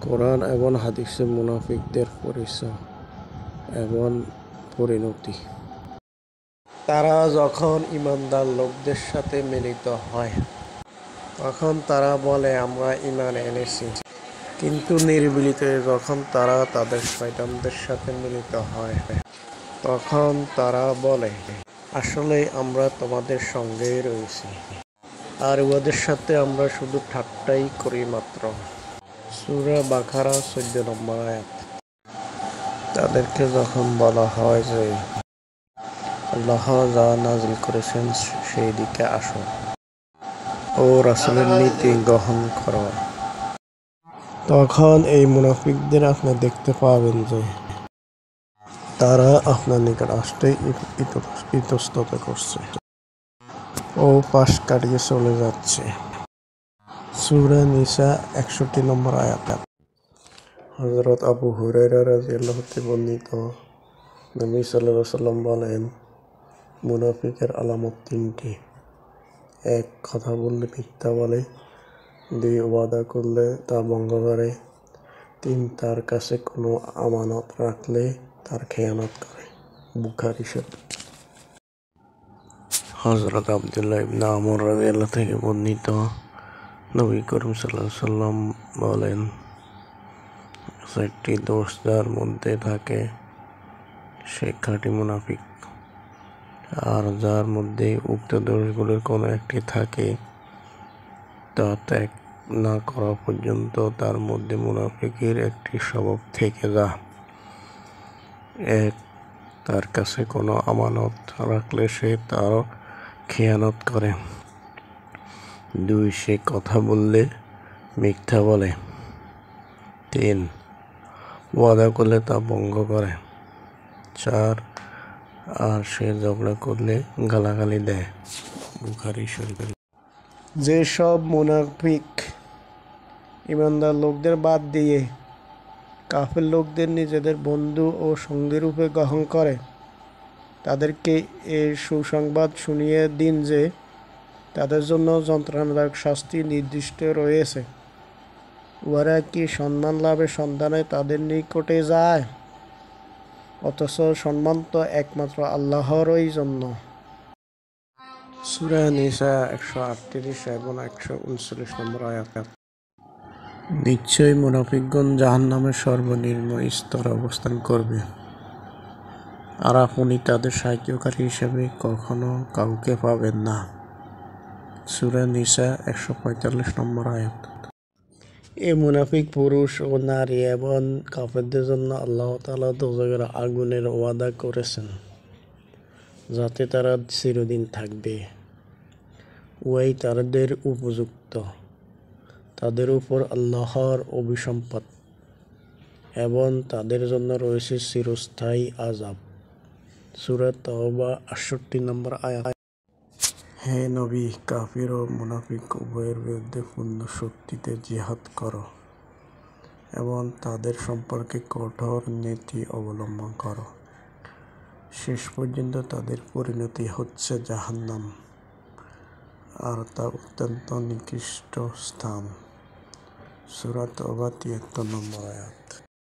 কোরআন এবং হাদিসে মুনাফিকদের পরিচয় এবং পরিণতি। তারা যখন ঈমানদার লোকদের সাথে মিলিত হয় তখন তারা বলে, আমরা ঈমান এনেছি। কিন্তু নির্বিলিতে যখন তারা তাদের শয়তানদের সাথে মিলিত হয় তখন তারা বলে, আসলে আমরা তোমাদের সঙ্গেই রয়েছি, আর উহাদের সাথে আমরা শুধু ঠাট্টাই করি মাত্র। সূরা বাকারা 14 নম্বর আয়াত। তাদেরকে যখন বলা হয় যে আল্লাহ যা নাযিল করেছেন সেই দিকে আসো ও রাসূলের নীতি গ্রহণ করো, তখন এই মুনাফিকদের আপনি দেখতে পাবেন যে তারা আপনার নিকট আসতে ইতস্তত করছে ও পাশ কাটিয়ে চলে যাচ্ছে। সূরা নিসা 61 নম্বর আয়াত। হযরত আবু হুরায়রা রাদিয়াল্লাহু থেকে বর্ণিত, নবী সাল্লাল্লাহু আলাইহি ওয়াসাল্লাম বলেন, মুনাফিকের আলামত 3টি। 1. কথা বললে মিথ্যা বলে। 2. ওয়াদা করলে তা ভঙ্গ করে। 3. তার কাছে কোনো আমানত রাখলে তার খেয়ানত করে। বুখারী শরীফ। হযরত আব্দুল্লাহ ইবনে আমর রাদিয়াল্লাহু থেকে বর্ণিত, নবী করিম সাল্লাল্লাহু আলাইহি ওয়াসাল্লাম বলেন, 4টি দোষ যার মধ্যে থাকে সে খাঁটি মুনাফিক, আর যার মধ্যে উক্ত দোষগুলোর কোনো একটি থাকে তা ত্যাগ না করা পর্যন্ত তার মধ্যে মুনাফিকের একটি স্বভাব থেকে যায়। 1. তার কাছে কোনো আমানত রাখলে সে তার খেয়ানত করে। 2. সে কথা বললে মিথ্যা বলে। 3. ওয়াদা করলে তা ভঙ্গ করে। 4. আর সে ঝগড়া করলে গালাগালি দেয়। বুখারী শরীফ। যেসব মুনাফিক ঈমানদার লোকদের বাদ দিয়ে কাফের লোকদের নিজেদের বন্ধু ও সঙ্গী রূপে গ্রহণ করে, তাদেরকে এই সুসংবাদ শুনিয়ে দিন যে তাদের জন্য যন্ত্রণাদায়ক শাস্তি নির্দিষ্ট রয়েছে। উহারা কি সম্মান লাভের সন্ধানে তাদের নিকটে যায়? অথচ সম্মান তো একমাত্র আল্লাহরই জন্য। সূরা নিসা 138 এবং 139 নম্বর আয়াত। নিশ্চয়ই মুনাফিকগণ জাহান্নামের সর্বনিম্ন স্তরে অবস্থান করবে, আর আপনি তাদের সাহায্যকারী হিসেবে কখনো কাউকে পাবেন না। সূরা নিসা 145 নম্বর আয়াত। এ মুনাফিক পুরুষ ও নারী এবং কাফেরদের জন্য আল্লাহ তাআলা দোজখের আগুনের ওয়াদা করেছেন, যাতে তারা চিরদিন থাকবে। উহাই তাদের উপযুক্ত। তাদের উপর আল্লাহর অভিসম্পাত এবং তাদের জন্য রয়েছে চিরস্থায়ী আযাব। সূরা তাওবা 68 নম্বর আয়াত। হে নবী, কাফির ও মুনাফিক উভয়ের বিরুদ্ধে পূর্ণ শক্তিতে জিহাদ করো এবং তাদের সম্পর্কে কঠোর নীতি অবলম্বন করো। শেষ পর্যন্ত তাদের পরিণতি হচ্ছে জাহান্নাম, আর তা অত্যন্ত নিকৃষ্ট স্থান। সূরা তাওবা 73 নম্বর আয়াত।